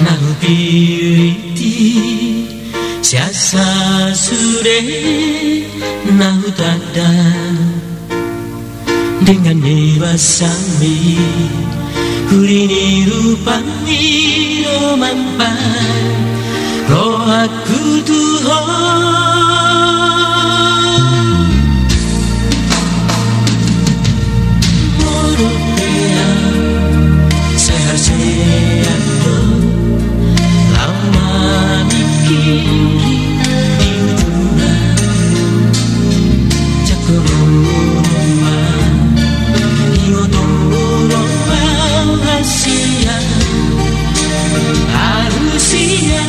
nahu piriti siasa sure nahu tada dengan dewasami kurini rupani romampan roh aku Tuhan Moropea sehat-sehat lama mikiri di ujungnya jagonowa ingotonowa hasia harusia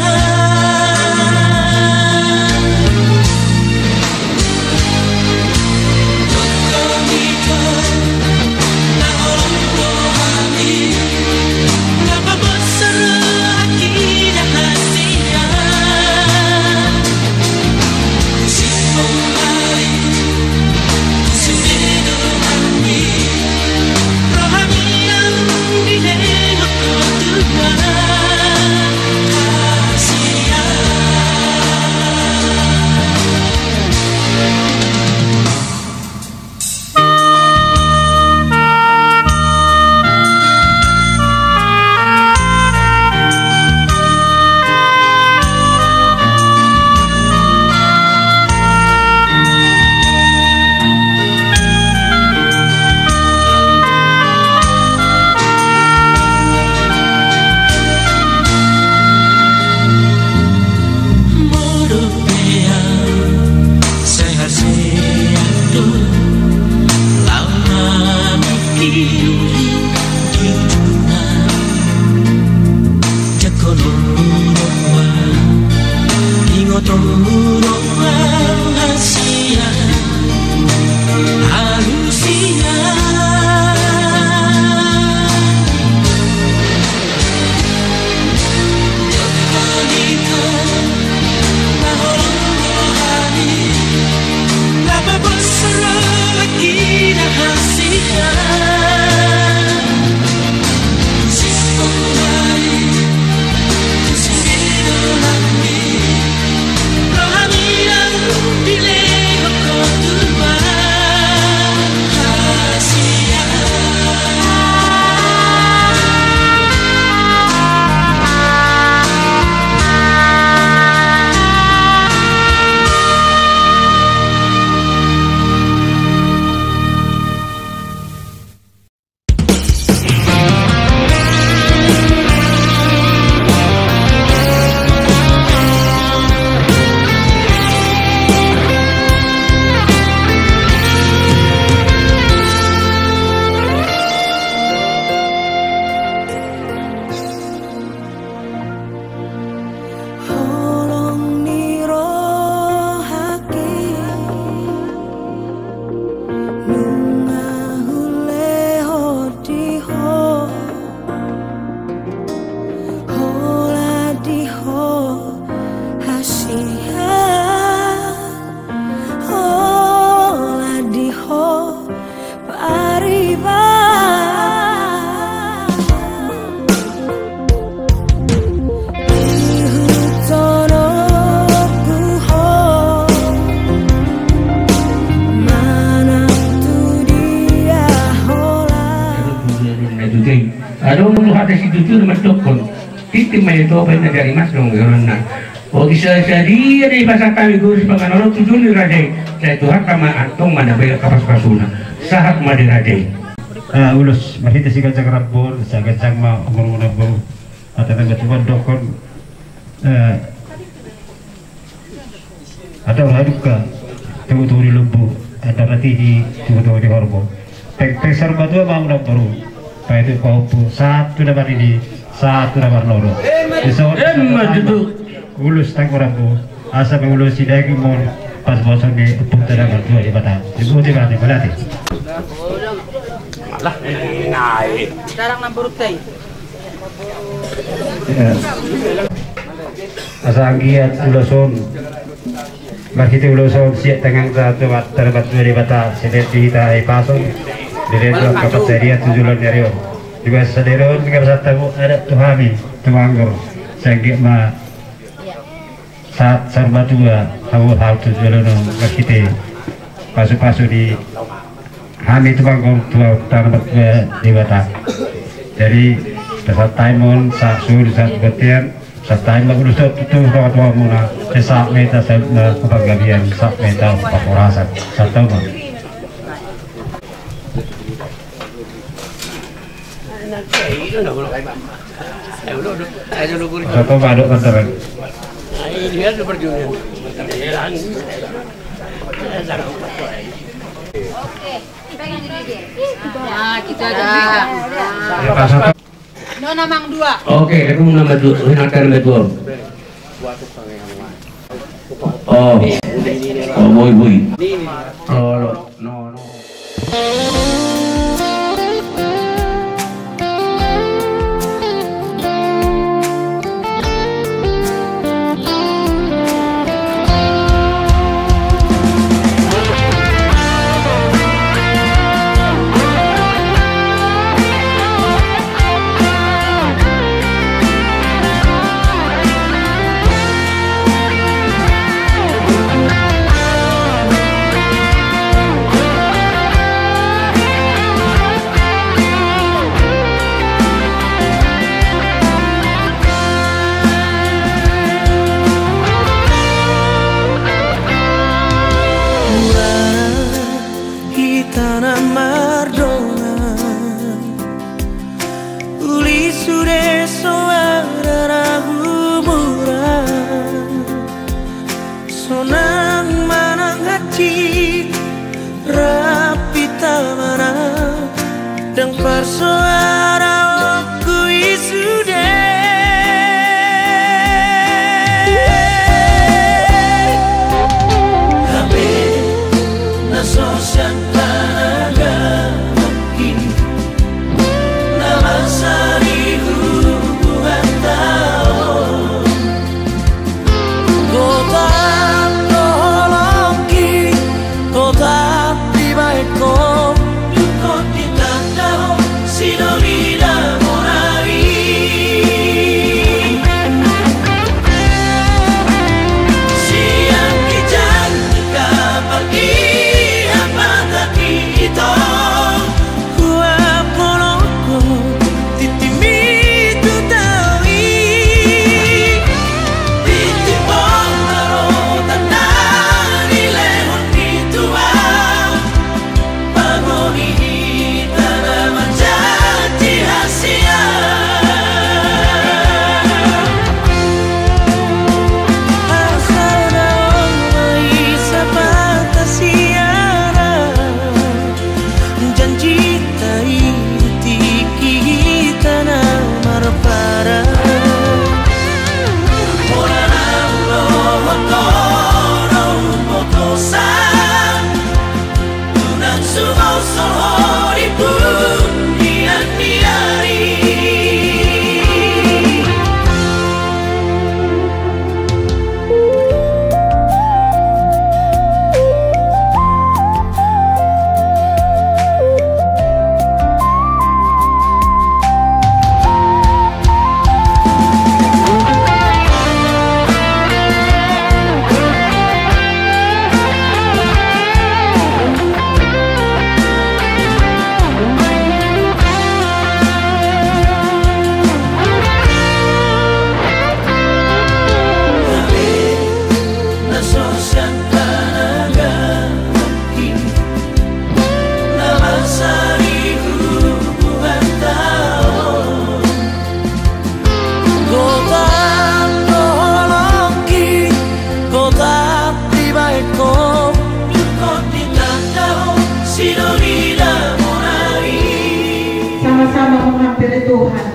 Aduh hati si tutur mendukung titim itu apa yang dari mas dong karena oh bisa jadi ada bahasa kami gus bahkan orang tujuh ni radai saya tuhan kama antong mana bayar kapas kasuna sahat madi radai ulus masih tesi kacang rabur saya kacang mau ngurung rabur atau tanda tuan dokon ada orang duka tunggu di lubu ada rati di tunggu di horbo pesar batu mau rabur itu kau satu dapat ini satu dapat loro. Ulus tang orang bu asa mengulus sidai mon pas bosan di pun dapat dua di batang. Ibu di batang berarti. Malah naik. Sekarang nomor teh. Asa giat uluson. Makita uluson siap tengah terdapat dua di batang. Sedih kita pasong. Dari dua kapal seria tujuan dari juga sederhana tinggal satu ada tuhami tuanggur Sengge ma saat serba dua hal tujuan kita pasu-pasu di kami itu bangkong tua tanah di Batak. Jadi saat taimon saat suhu saat betian saat taimon udah saat itu tua muna saat meta saat pembagabian saat meta paporasan saat tahu mah. Satu baduk kantoran. Ini dia perjuangan. Nah, kita aja. Nona mang dua. Oke, aku nama dua, hinarkan betul. Oh, boy. Oh, no. Dan persoalan ku isude Habe nasosyan tanaga makin Namasari hubungan tao Kota noloki Kota tibaiko Sama-sama menghampiri Tuhan.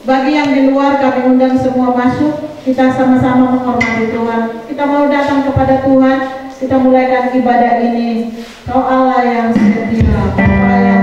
Bagi yang di luar kami undang semua masuk. Kita sama-sama menghormati Tuhan. Kita mau datang kepada Tuhan. Kita mulaikan ibadah ini. Kau Allah yang setia. Kau Allah yang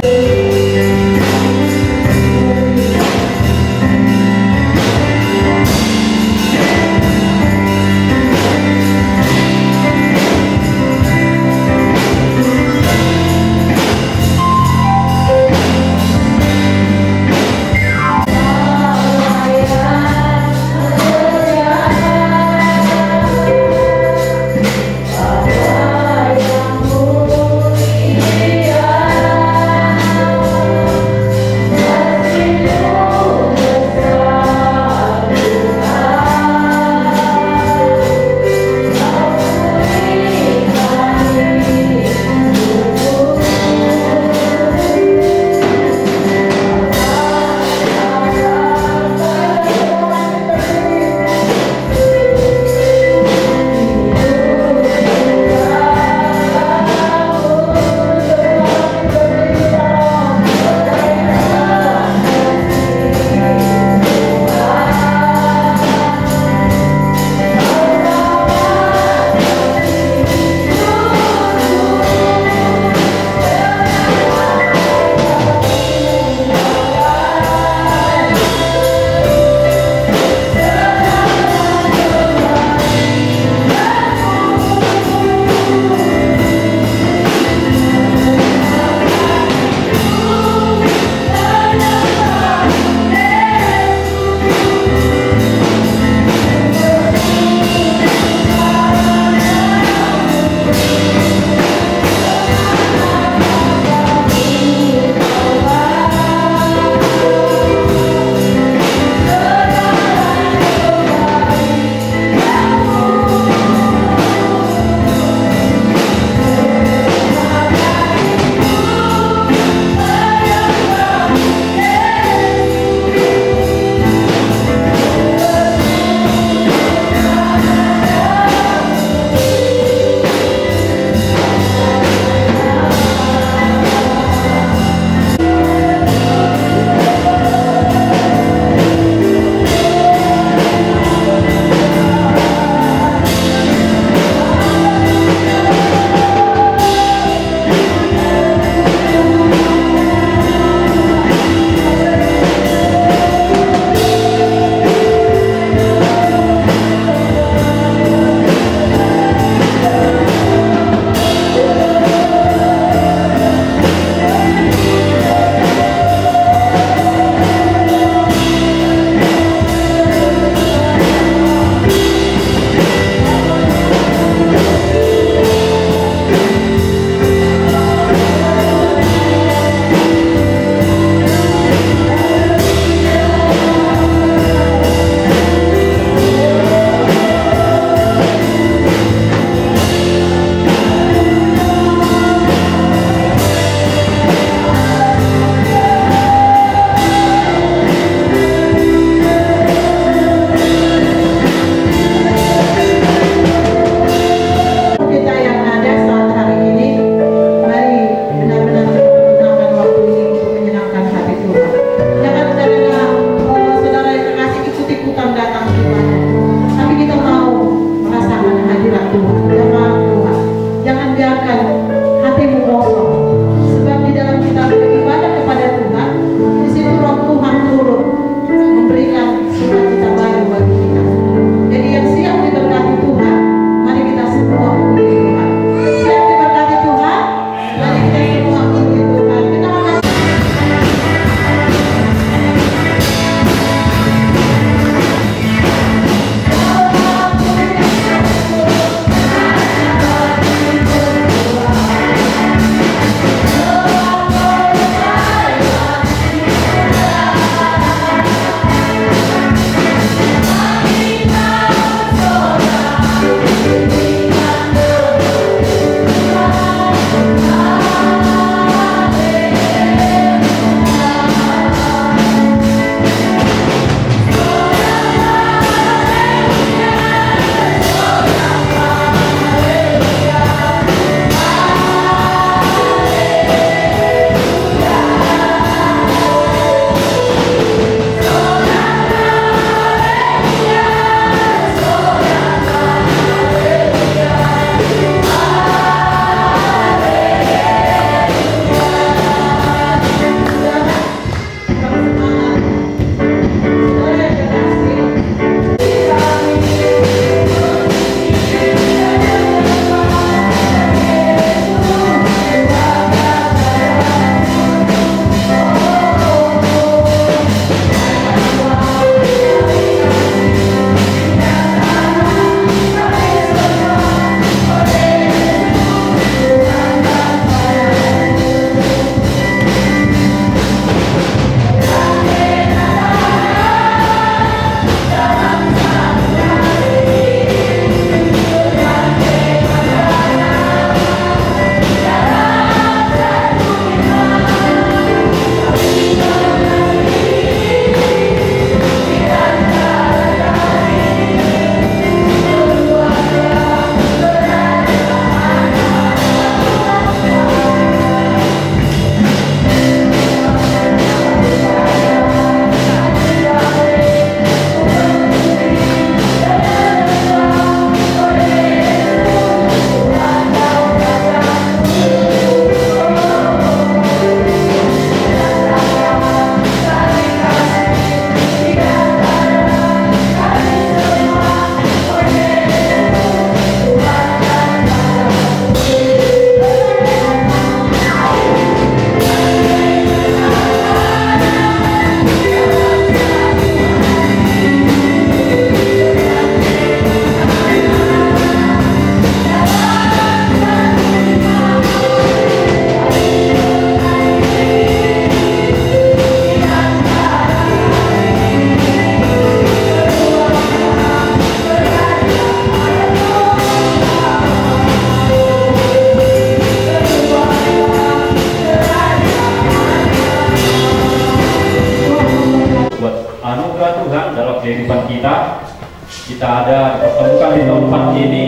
Tuhan dalam kehidupan kita. Kita ada dipertemukan di tempat ini.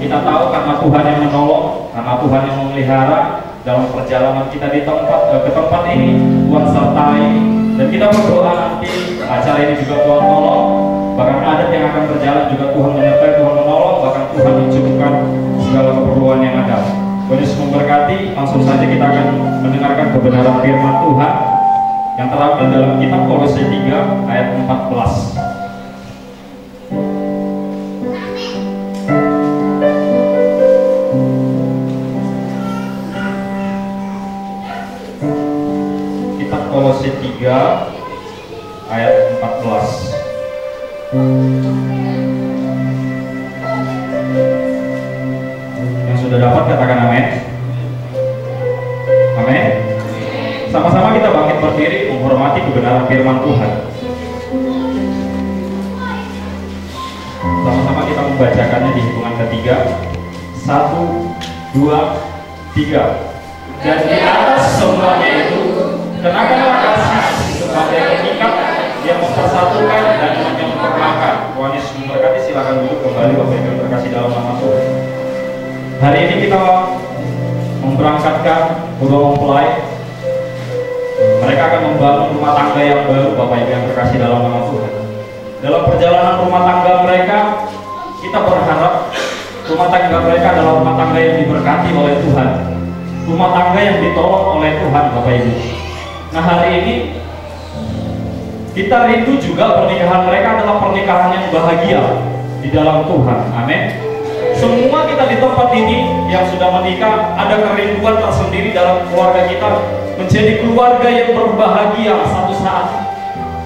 Kita tahu karena Tuhan yang menolong, karena Tuhan yang memelihara dalam perjalanan kita di ke tempat ini. Tuhan sertai, dan kita berdoa nanti acara ini juga Tuhan tolong. Bahkan adat yang akan berjalan juga Tuhan menyertai, Tuhan menolong, bahkan Tuhan mencukupkan segala keperluan yang ada. Tuhan Yesus memberkati. Langsung saja kita akan mendengarkan kebenaran firman Tuhan yang terangkan dalam kitab Kolose 3 ayat 14. Kitab Kolose 3 ayat 14. Yang sudah dapat katakan amin. Amin. Sama-sama kita bangkit berdiri menghormati kebenaran firman Tuhan. Sama-sama kita membacakannya di hitungan ketiga. 1, 2, 3. Dan di atas semuanya itu kenakanlah kasih sebagai pengikat yang mempersatukan dan menyempurnakan. Tuhan Yesus memberkati. Silakan duduk kembali Bapak Ibu yang terkasih dalam nama Tuhan. Hari ini kita memberangkatkan kedua mempelai. Mereka akan membangun rumah tangga yang baru, Bapak Ibu yang terkasih dalam nama Tuhan. Dalam perjalanan rumah tangga mereka, kita berharap rumah tangga mereka adalah rumah tangga yang diberkati oleh Tuhan, rumah tangga yang ditolong oleh Tuhan, Bapak Ibu. Nah, hari ini kita rindu juga pernikahan mereka adalah pernikahan yang bahagia di dalam Tuhan. Amin. Semua kita di tempat ini yang sudah menikah ada kerinduan tersendiri dalam keluarga kita menjadi keluarga yang berbahagia satu saat,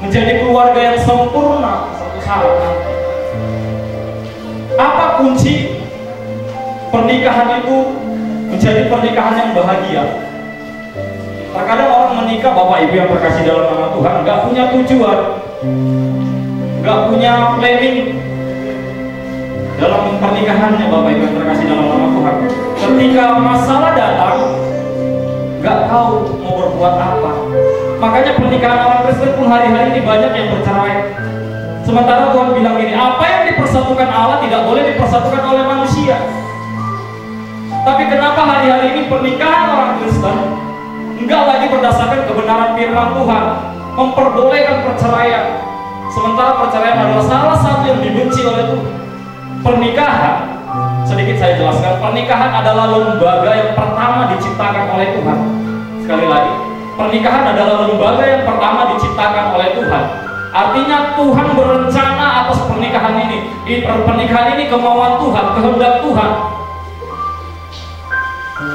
menjadi keluarga yang sempurna satu saat nanti. Apa kunci pernikahan itu menjadi pernikahan yang bahagia? Terkadang orang menikah, Bapak Ibu yang terkasih dalam nama Tuhan, nggak punya tujuan, nggak punya planning dalam pernikahannya, Bapak Ibu yang terkasih dalam nama Tuhan. Ketika masalah datang, nggak tahu mau berbuat apa. Makanya pernikahan orang Kristen pun hari-hari ini banyak yang bercerai. Sementara Tuhan bilang ini, apa yang dipersatukan Allah tidak boleh dipersatukan oleh manusia. Tapi kenapa hari-hari ini pernikahan orang Kristen enggak lagi berdasarkan kebenaran firman Tuhan, memperbolehkan perceraian? Sementara perceraian adalah salah satu yang dibenci oleh Tuhan. Pernikahan, sedikit saya jelaskan, pernikahan adalah lembaga yang pertama diciptakan oleh Tuhan. Sekali lagi, pernikahan adalah lembaga yang pertama diciptakan oleh Tuhan. Artinya Tuhan berencana atas pernikahan ini. Pernikahan ini kemauan Tuhan, kehendak Tuhan.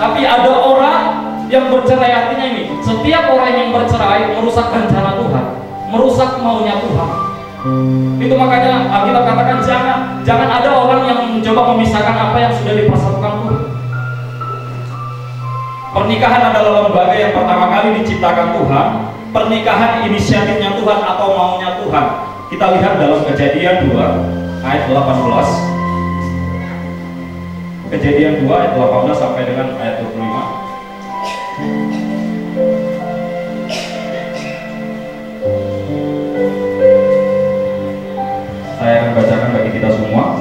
Tapi ada orang yang bercerai, artinya ini, setiap orang yang bercerai merusak rencana Tuhan, merusak maunya Tuhan. Itu makanya Alkitab katakan jangan ada orang yang mencoba memisahkan apa yang sudah dipersatukan Tuhan. Pernikahan adalah lembaga yang pertama kali diciptakan Tuhan. Pernikahan inisiatifnya Tuhan atau maunya Tuhan. Kita lihat dalam Kejadian 2 ayat 18. Kejadian 2 ayat 18 sampai dengan ayat 25. Saya akan bacakan bagi kita semua.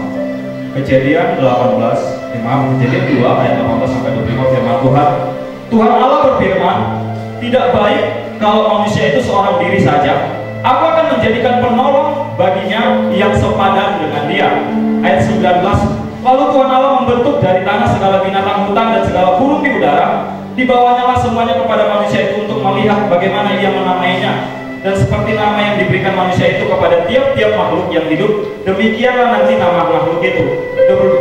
Kejadian 2 ayat 18 sampai 25 firman Tuhan. Tuhan Allah berfirman, tidak baik kalau manusia itu seorang diri saja. Aku akan menjadikan penolong baginya yang sepadan dengan dia. Ayat 19. Lalu Tuhan Allah membentuk dari tanah segala binatang hutan dan segala burung di udara. Dibawanyalah semuanya kepada manusia itu untuk melihat bagaimana ia menamainya. Dan seperti nama yang diberikan manusia itu kepada tiap-tiap makhluk yang hidup, demikianlah nanti nama makhluk itu.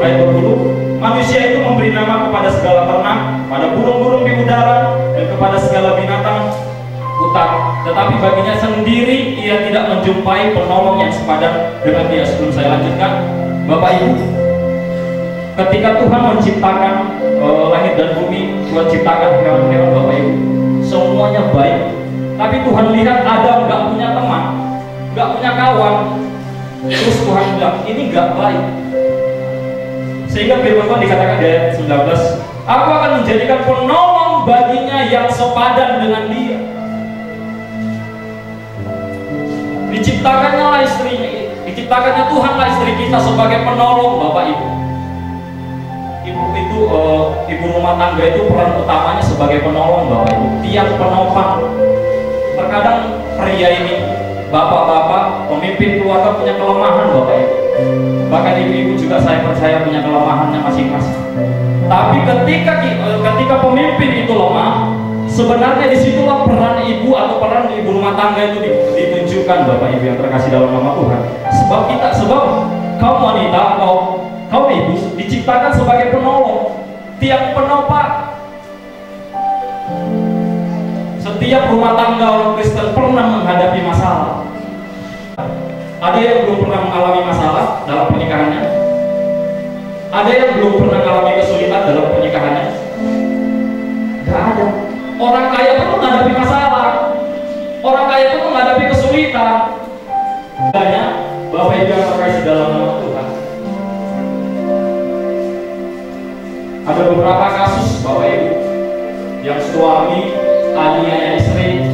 Ayat 20. Manusia itu memberi nama kepada segala ternak, pada burung-burung di udara, dan kepada segala binatang hutan. Tetapi baginya sendiri ia tidak menjumpai penolong yang sepadan dengan dia. Sebelum saya lanjutkan, Bapak Ibu, ketika Tuhan menciptakan langit dan bumi, Tuhan ciptakan hewan-hewan, Bapak Ibu, semuanya baik. Tapi Tuhan lihat Adam nggak punya teman, nggak punya kawan. Terus Tuhan bilang, ini nggak baik. Sehingga firman Tuhan dikatakan di ayat 19, aku akan menjadikan penolong baginya yang sepadan dengan dia. Diciptakannya Tuhan lah istri kita sebagai penolong Bapak Ibu. Ibu rumah tangga itu peran utamanya sebagai penolong Bapak Ibu, tiang penopang. Terkadang pria ini, bapak-bapak, pemimpin keluarga punya kelemahan Bapak Ibu. Bahkan ibu-ibu juga saya percaya punya kelemahannya masing-masing. Tapi ketika pemimpin itu lemah, sebenarnya disitulah peran ibu atau peran ibu rumah tangga itu ditunjukkan Bapak Ibu yang terkasih dalam nama Tuhan. Sebab kaum wanita atau kaum ibu diciptakan sebagai penolong, tiang penopang. Setiap rumah tangga orang Kristen pernah menghadapi masalah. Ada yang belum pernah mengalami masalah dalam pernikahannya. Ada yang belum pernah mengalami kesulitan dalam pernikahannya. Gak ada. Orang kaya pun menghadapi masalah. Orang kaya pun menghadapi kesulitan. Banyak Bapak Ibu yang terkasih dalam nama Tuhan. Ada beberapa kasus Bapak Ibu yang suami aniaya istri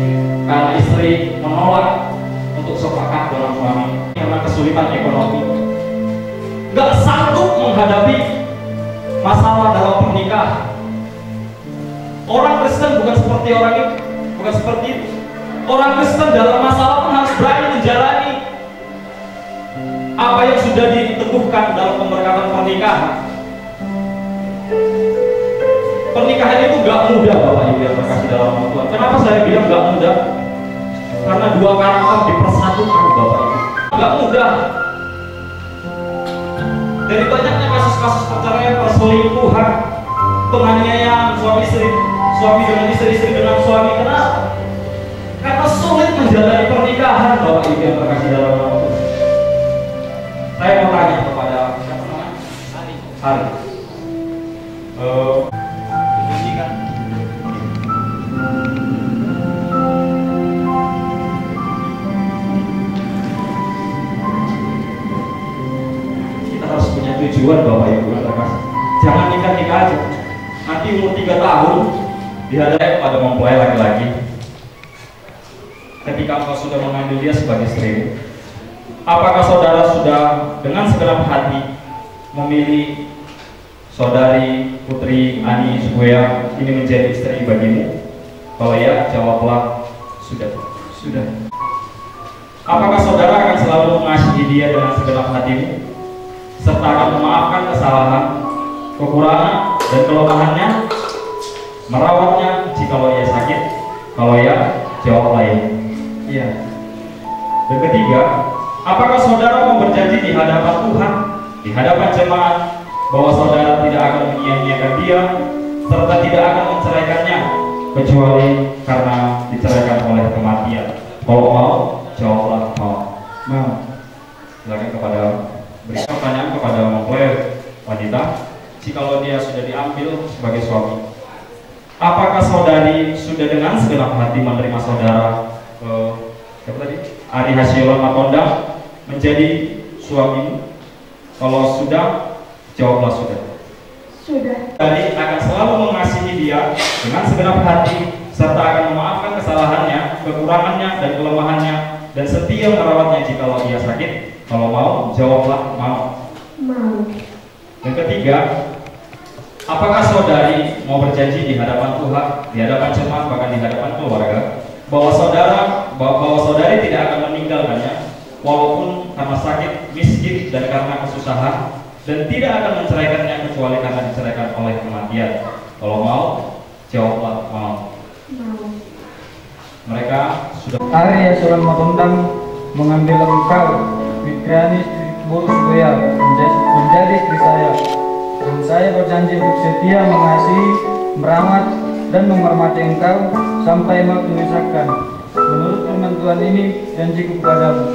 karena istri menolak untuk sepakat dengan suami karena kesulitan ekonomi, nggak sanggup menghadapi masalah dalam pernikahan. Orang Kristen bukan seperti orang itu, bukan seperti itu. Orang Kristen dalam masalah pun harus berani menjalani apa yang sudah diteguhkan dalam pemberkatan pernikahan. Pernikahan itu gak mudah Bapak Ibu yang terkasih dalam nama Tuhan. Kenapa saya bilang gak mudah? Karena dua karakter dipersatukan Bapak Ibu. Gak mudah. Dari banyaknya kasus-kasus perceraian, perselingkuhan, penganiayaan suami istri, suami dengan istri, istri dengan suami. Kenapa? Karena sulit menjalani pernikahan Bapak Ibu yang terkasih dalam nama Tuhan. Saya mau tanya kepada siapa namanya? Hari. Tujuan Bapak Ibu yang terkasih, jangan nikah-nikah aja. Nanti umur 3 tahun dihadapkan pada mempelai laki-laki. Ketika engkau sudah mengambil dia sebagai istri, apakah saudara sudah dengan segenap hati memilih saudari Putri Ani Subuya ini menjadi istri bagimu? Kalau ya, jawablah sudah. Apakah saudara akan selalu mengasihi dia dengan segenap hatimu, serta akan memaafkan kesalahan, kekurangan, dan kelemahannya, merawatnya jikalau ia sakit? Kalau ya, jawablah ya. Iya. Dan ketiga, apakah saudara mau berjanji di hadapan Tuhan, di hadapan jemaat, bahwa saudara tidak akan menyia-nyiakan dia, serta tidak akan menceraikannya, kecuali karena diceraikan oleh kematian? Kalau mau, jawablah mau. Silakan kepada beri pertanyaan kepada mempelai wanita, jikalau dia sudah diambil sebagai suami, apakah saudari sudah dengan segenap hati menerima saudara Ari Hasiolan Matondang menjadi suamimu? Kalau sudah, jawablah sudah. Saudari akan selalu mengasihi dia dengan segenap hati, serta akan memaafkan kesalahannya, kekurangannya, dan kelemahannya, dan setia merawatnya jikalau ia sakit. Kalau mau, jawablah mau. Yang ketiga, apakah saudari mau berjanji di hadapan Tuhan, di hadapan jemaat, bahkan di hadapan keluarga, bahwa saudari tidak akan meninggalkannya, walaupun karena sakit, miskin, dan karena kesusahan, dan tidak akan menceraikannya kecuali karena diceraikan oleh kematian? Kalau mau, jawablah mau. Mereka sudah. Ari Hasiolan Matondang mengambil engkau Fitriani Subuya menjadi istri saya, dan saya berjanji untuk setia mengasihi, merawat, dan menghormati engkau sampai maut memisahkan. Menurut firman Tuhan ini janjiku kepadamu.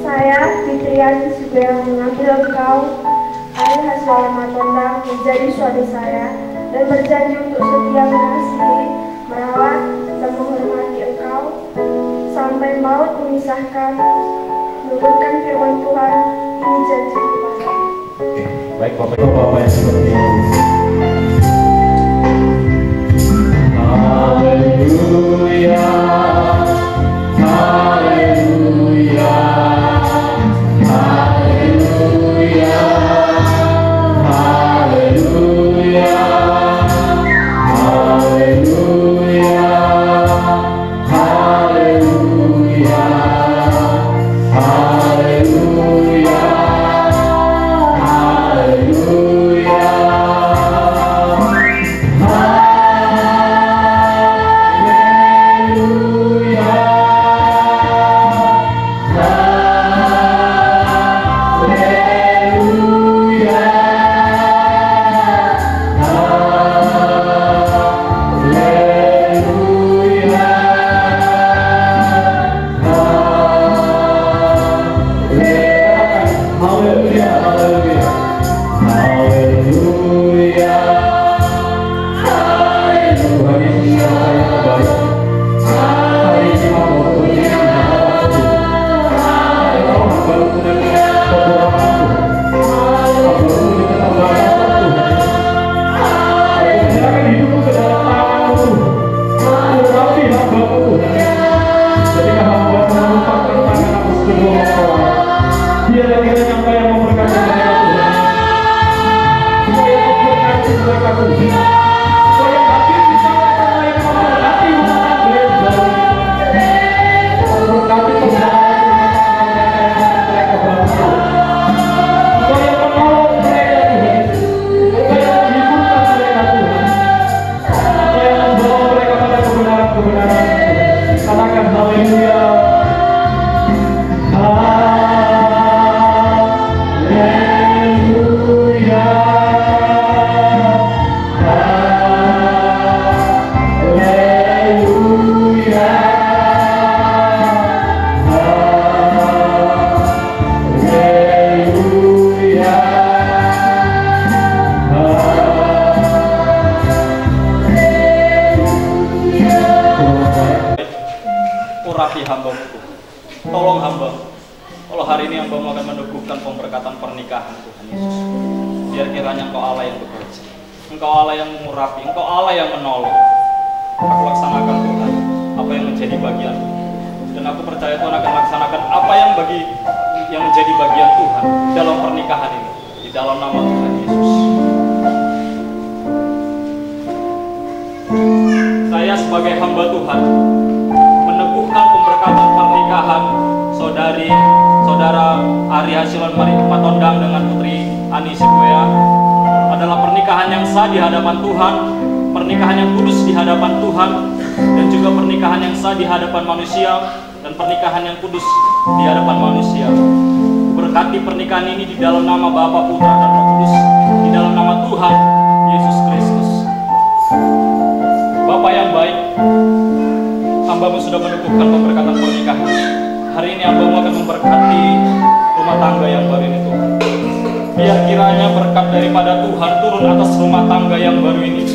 Saya Fitriani Subuya mengambil engkau Ari Hasiolan Matondang menjadi suami saya, dan berjanji untuk setia mengasihi, merawat, dan menghormati engkau sampai maut memisahkan. Menurutkan firman Tuhan ini janji kepadamu. Baik Bapak yang seperti ini. Tolong hamba, kalau hari ini hamba akan meneguhkan pemberkatan pernikahan Tuhan Yesus. Biar kiranya Engkau Allah yang bekerja, Engkau Allah yang mengurapi, Engkau Allah yang menolong. Aku laksanakan Tuhan apa yang menjadi bagianku, dan aku percaya Tuhan akan laksanakan apa yang menjadi bagian Tuhan dalam pernikahan ini, di dalam nama Tuhan Yesus. Saya sebagai hamba Tuhan meneguhkan pemberkatan pernikahan saudara Ari Hasilon Matondang dengan Putri Ani Sibuya adalah pernikahan yang sah di hadapan Tuhan, pernikahan yang kudus di hadapan Tuhan, dan juga pernikahan yang sah di hadapan manusia, dan pernikahan yang kudus di hadapan manusia. Berkati pernikahan ini di dalam nama Bapa, Putra, dan Roh Kudus, di dalam nama Tuhan Yesus Kristus. Bapa yang baik, hamba-Mu sudah meneguhkan pemberkatan pernikahan. Hari ini hamba-Mu akan memberkati rumah tangga yang baru ini, Tuhan. Biar kiranya berkat daripada Tuhan turun atas rumah tangga yang baru ini.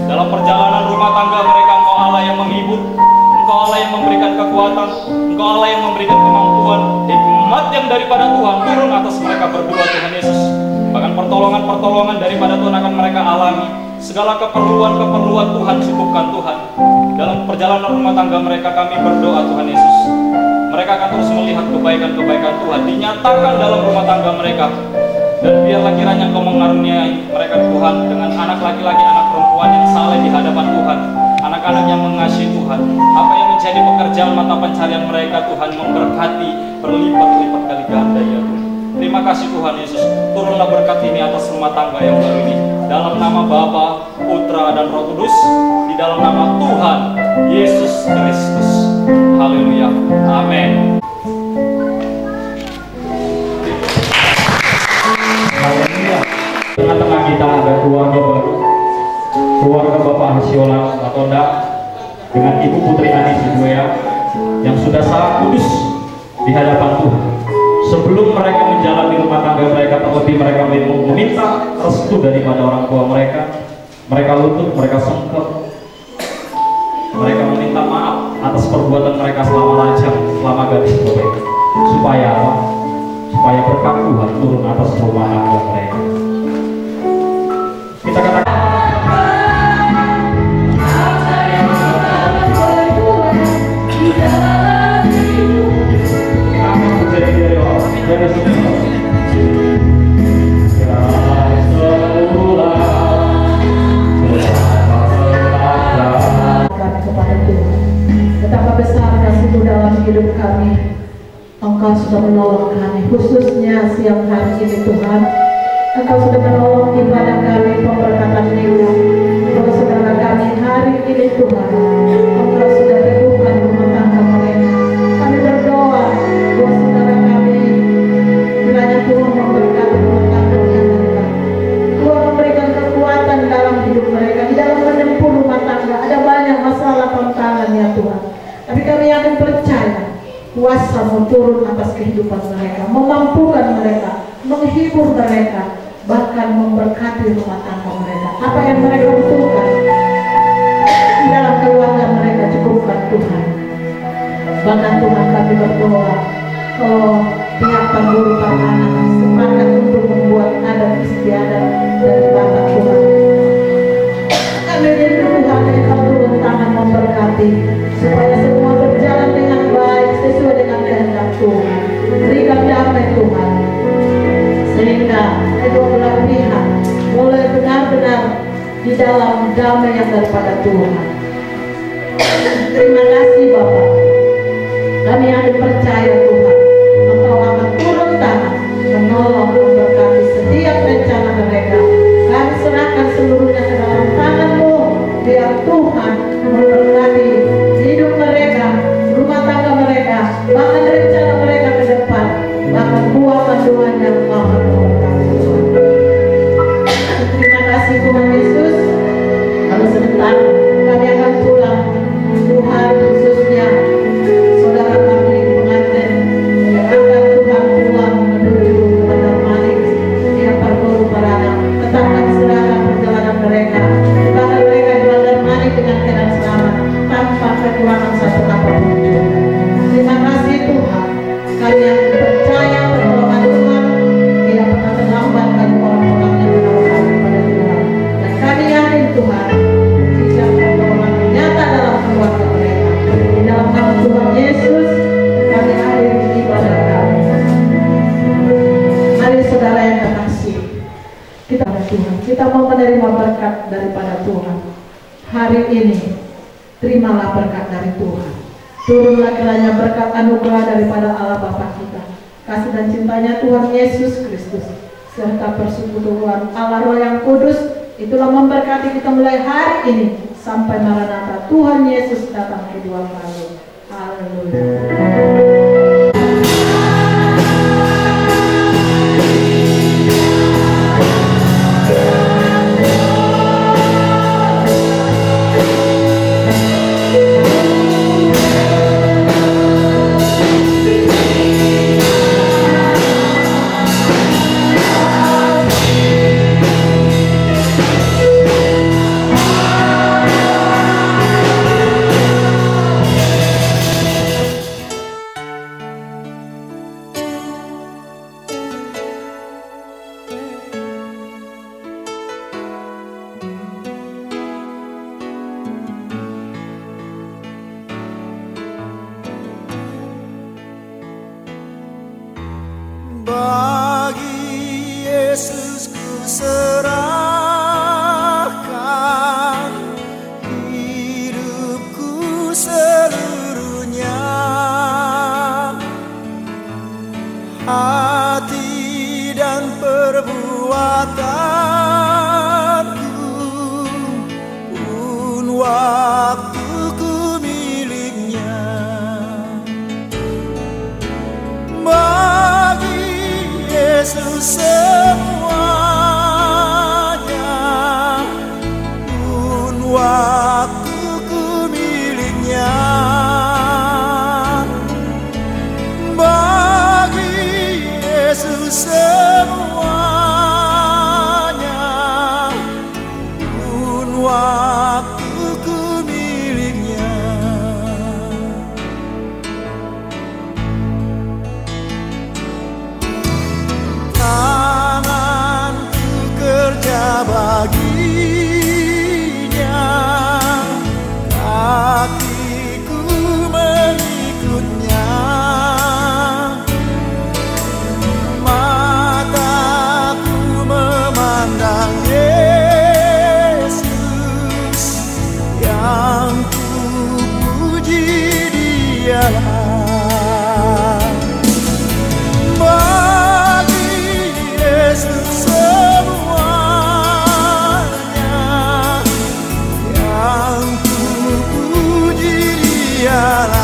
Dalam perjalanan rumah tangga mereka, Engkau Allah yang menghibur, Engkau Allah yang memberikan kekuatan, Engkau Allah yang memberikan kemampuan, hikmat yang daripada Tuhan turun atas mereka berdua, Tuhan Yesus. Bahkan pertolongan-pertolongan daripada Tuhan akan mereka alami. Segala keperluan-keperluan Tuhan cukupkan Tuhan. Dalam perjalanan rumah tangga mereka kami berdoa, Tuhan Yesus. Mereka akan terus melihat kebaikan-kebaikan Tuhan dinyatakan dalam rumah tangga mereka. Dan biarlah kiranya Engkau mengaruniai mereka, Tuhan, dengan anak laki-laki, anak perempuan yang saleh di hadapan Tuhan, anak-anak yang mengasihi Tuhan. Apa yang menjadi pekerjaan mata pencarian mereka, Tuhan, memberkati berlipat-lipat kali ganda, ya Tuhan. Terima kasih Tuhan Yesus. Turunlah berkat ini atas rumah tangga yang baru ini. Dalam nama Bapa, Putra, dan Roh Kudus, di dalam nama Tuhan Yesus Kristus. Haleluya. Amin. Tengah-tengah kita ada keluarga baru, keluarga Bapak Hasiolan Matondang dengan Ibu Putri Ani Sibuya yang sudah sangat kudus di hadapan Tuhan. Sebelum mereka menjalani rumah tangga mereka, terlebih mereka meminta restu daripada orang tua mereka. Mereka lutut, mereka sungkem, mereka meminta maaf atas perbuatan mereka selama lajang, selama gadis mereka. Supaya apa? Supaya berkat Tuhan turun atas rumah tangga mereka. Kita katakan kepada Tuhan. Betapa besar kasih-Mu dalam hidup kami. Engkau sudah menolong kami, khususnya siang hari ini Tuhan. Engkau sudah menolong ibadah kami, pemberkatan minggu. Engkau saudara kami hari ini Tuhan. Engkau sudah teguhkan rumah tangga mereka. Kami berdoa buat saudara kami, kiranya Tuhan memberkati rumah tangga mereka. Tuhan memberikan kekuatan dalam hidup mereka, di dalam menempuh rumah tangga. Ada banyak masalah tantangan ya Tuhan. Tapi kami akan percaya kuasa-Mu turun atas kehidupan mereka, memampukan mereka, menghibur mereka, bahkan memberkati rumah tangga mereka. Apa yang mereka butuhkan di dalam keluarga mereka, cukupkan Tuhan. Bahkan Tuhan kami berdoa, kalau pihak pengguru anak sepakat untuk membuat adat istiadat dari Bapak Tuhan, kami rindu Tuhan Engkau turun tangan memberkati, supaya semua berjalan dengan baik sesuai dengan kehendak Tuhan. Berikan damai Tuhan, sehingga kedua belah pihak boleh benar-benar di dalam damai yang daripada Tuhan. Terima kasih Bapa. Kami akan percaya Tuhan, Engkau akan turun tangan menolong, memberkati setiap rencana mereka. Kami serahkan seluruhnya ke dalam tangan-Mu, biar Tuhan memberkati hidup mereka, rumah tangga mereka, bahkan rencana mereka ke depan, bahkan buahkan Tuhan yang maha memberkati Tuhan. Terima kasih Tuhan Yesus. Lalu sebentar kami akan pulang. Tuhan khususnya saudara kami pengantin yang akan Tuhan pulang menuju Bandar Manik, dia perguru para anak. Tetap kami serahkan perjalanan mereka, bahkan mereka di Bandar Manik dengan keadaan selamat tanpa kekurangan satu apapun juga. Terima kasih Tuhan. Kami yang percaya pertolongan Tuhan tidak pernah terlambat bagi orang-orang yang menolong kepada Tuhan. Dan kami yakin Tuhan jika pertolongan nyata dalam keluarga mereka. Di dalam nama Tuhan Yesus kami akhiri ibadah kami. Mari saudara yang terkasih, kita pada Tuhan, kita mau menerima berkat daripada Tuhan. Hari ini terimalah berkat dari Tuhan. Turunlah kiranya berkat anugerah daripada Allah Bapa kita, kasih dan cintanya Tuhan Yesus Kristus, serta persekutuan Allah Roh yang Kudus, itulah memberkati kita mulai hari ini sampai Maranatha Tuhan Yesus datang kedua kali. Haleluya. Bagi Yesus ku serahkan hidupku seluruhnya, hati dan perbuatanku pun waktuku miliknya. Bagi Yesus semuanya pun waktuku miliknya. Bagi Yesus semuanya pun waktuku miliknya. Tangan dialah. Bagi Yesus semuanya yang ku puji dialah.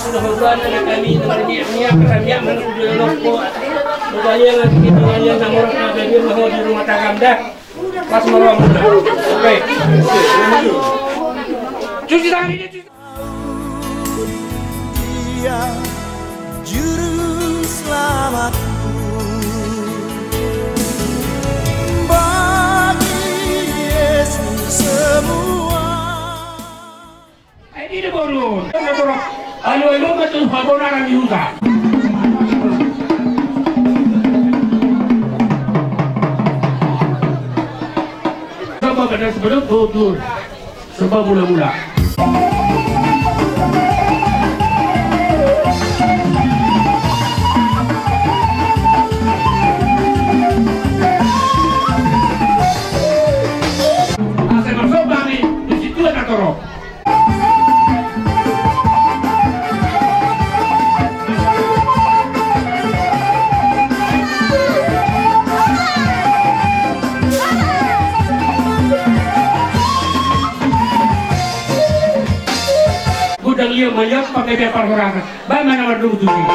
Mudah-mudahan kami dengan kerajaan menuju loko. Budaya lagi dengan nomor kerajaan mau di rumah tangga pas malam. Oke. Cuci tangan ini. Dia juru selamatku. Bagi Yesus semua. Ini baru. Ano ilo betul fabonaran diuta. Coba pada sebelum tutur. Coba mula-mula. Asal masuk bani di situ ada torok. Gudang liu mayat pakai paper horangan. Bagaimana berdua tujuh?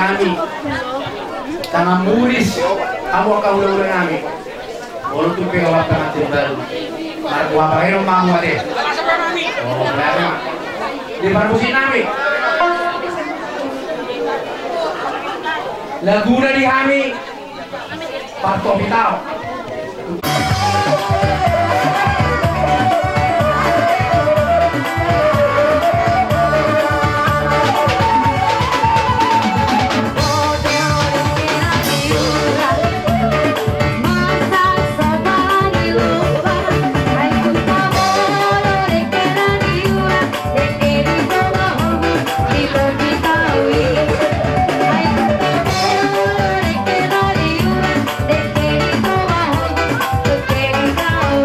kami karena muris kamu akan udah kami walau tuh perawat nanti baru baru apa yang mau ada oh berapa di perbusi kami lagu dari kami Parto Vital. Kau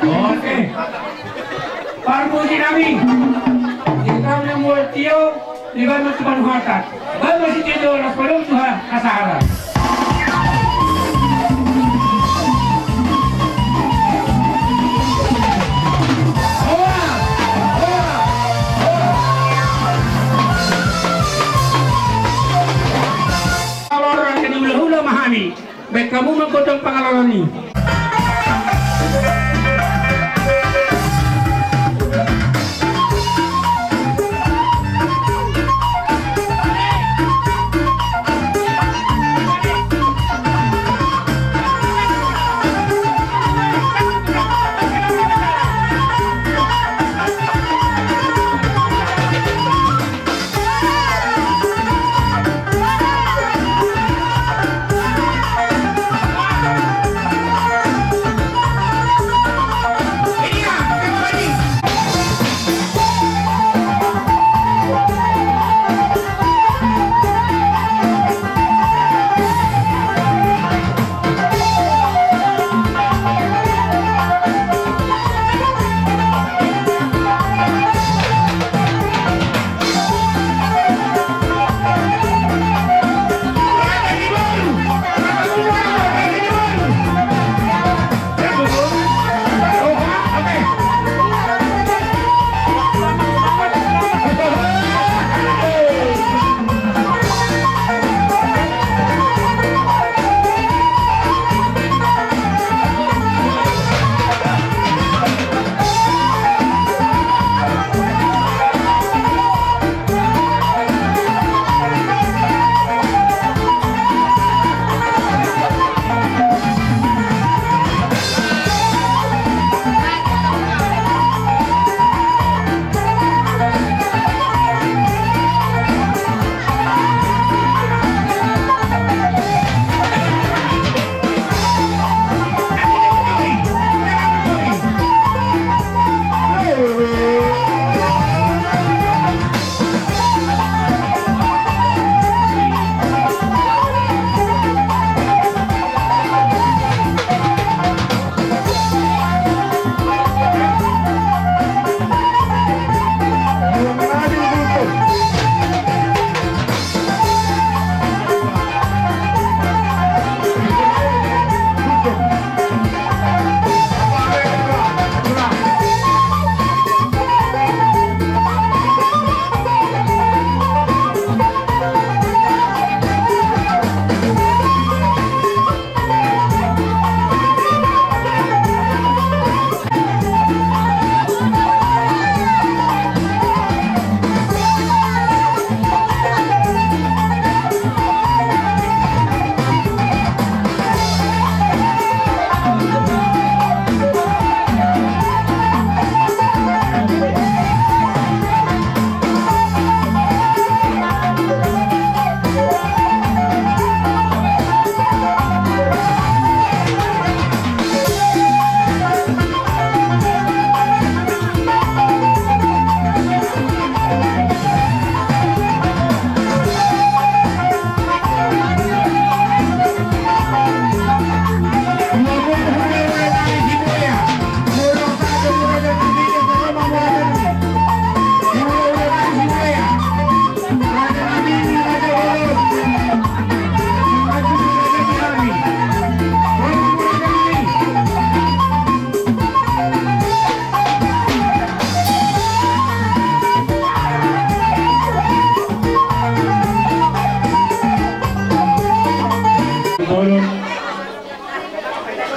Oke. Parpuji kami. Kita memulai tio di Bandung Tuhan Huatan. Baru si tidur sebelum Tuhan Kasahara. Kalau orang yang dihulu memahami, baik kamu menggodong pengalaman ini.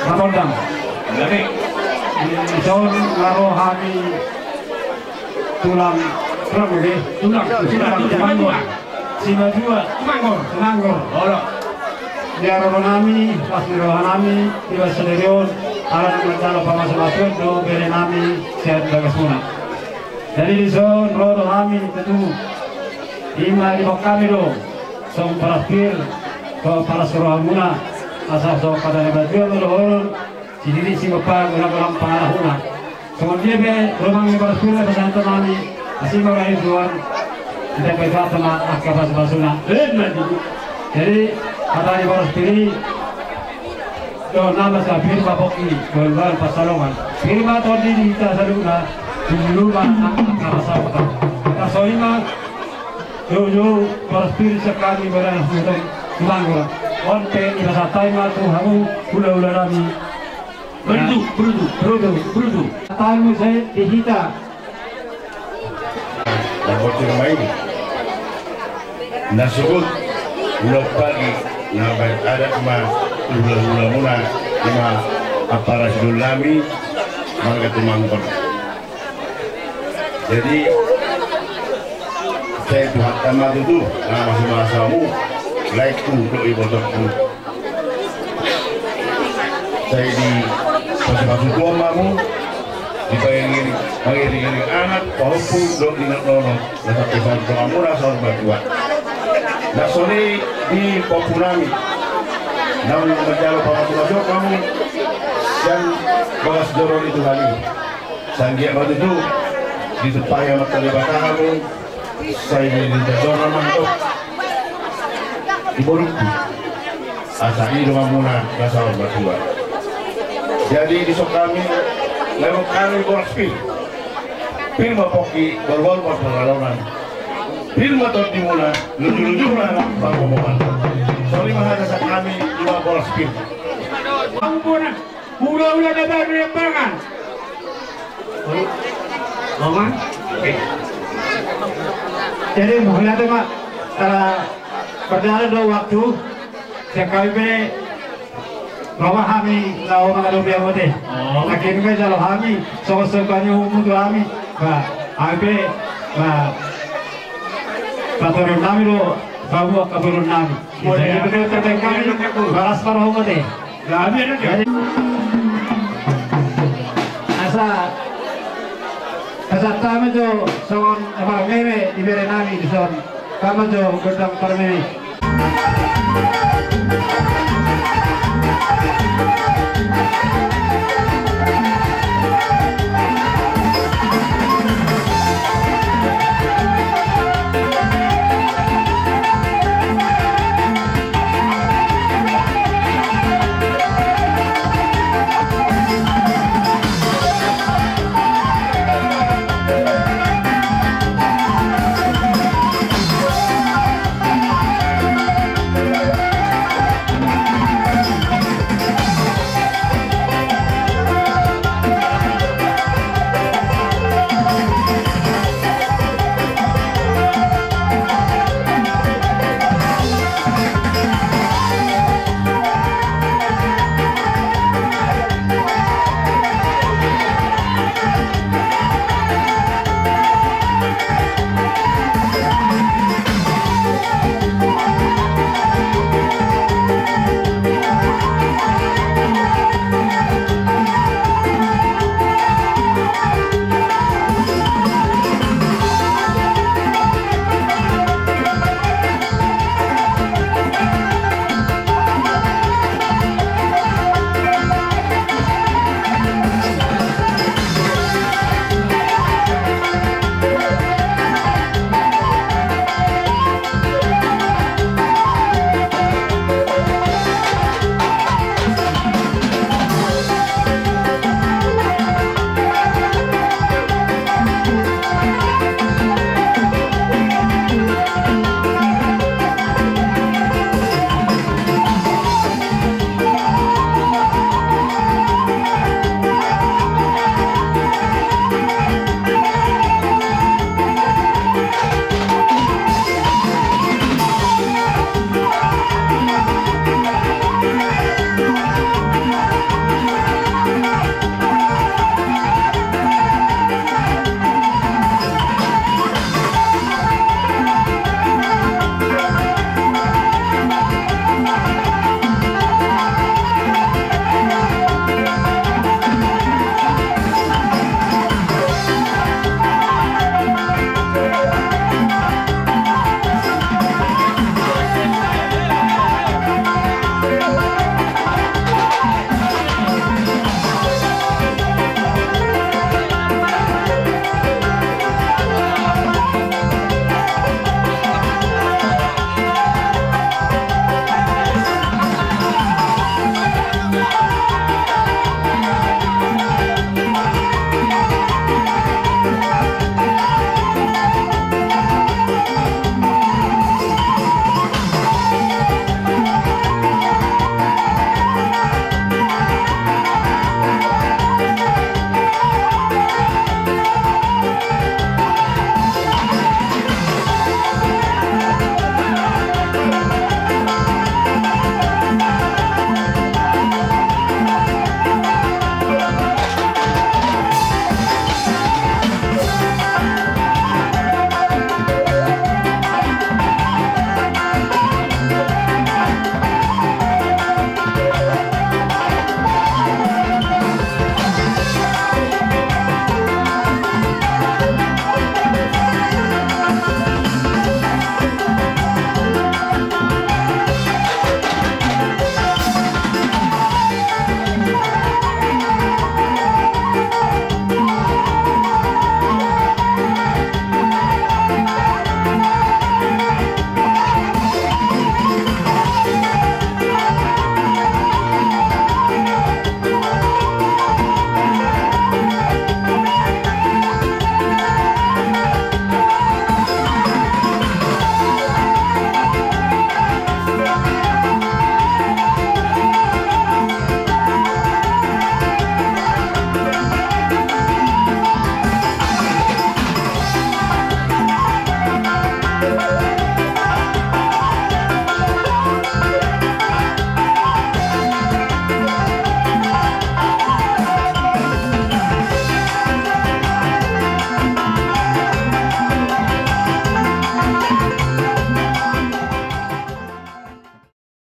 Ramondang. Jadi, Ison larohani tulang Simadua Mangor. Dia rohanami, pasti rohanami, dia sendirian, alat menjala pamas-masuk, do berenami, sehat bagasuna. Jadi di zon rohanami itu, ima di kami do, song parafir, ke para suruhamuna, asal so pada lebat dia melohon, jadi si bapak ulang pangarahuna. Kemudian be rumah lebat sudah pesantren nami, asing orang Tuhan. Kita berkata sama akabas basuna. Jadi kata di baris pilih do nama sa firma poki golwal pasalongan firma to di kita saduna dulu sama kasoima yo peraspir sekali barang sudah mangga onte rasa taima tu hamu ula rami brudu taimu saya dihita Lapor rumah ini nasubut ulah pagi nampak ada cuma ulah muna cuma aparat dulami mangga tumangkon. Jadi saya Tuhan tamat itu nama masamu laiku untuk ibadahku. Saya di pasal tua mamu dibayangin mengiring anak walaupun dok dinak nono dasar pesan kamu rasa berbuat. Nah sore di Popurami namun berjalan pada kamu dan bagas dorong itu kali sanggia batu itu di supaya mata kamu saya di dorong mantuk di borukku asai rumah muna rasa berbuat. Jadi di kami lewat kami borspil firma poki berwal perlawanan firma tadi mula lucu lah bangunan sorry mahasiswa kami dua borspil Bangunan udah ada penerbangan bangun jadi mulai itu mak perjalanan dua waktu sekali be Bawa kami lau mengadu biar mati. Akhirnya kami kalau kami sosok banyak umum tu kami, kami paturun kami lo bawa kaburun kami. Jadi betul betul kami balas para umum deh. Jadi asa kami tu soal apa meme di beri kami di soal kami tu gedang permeme.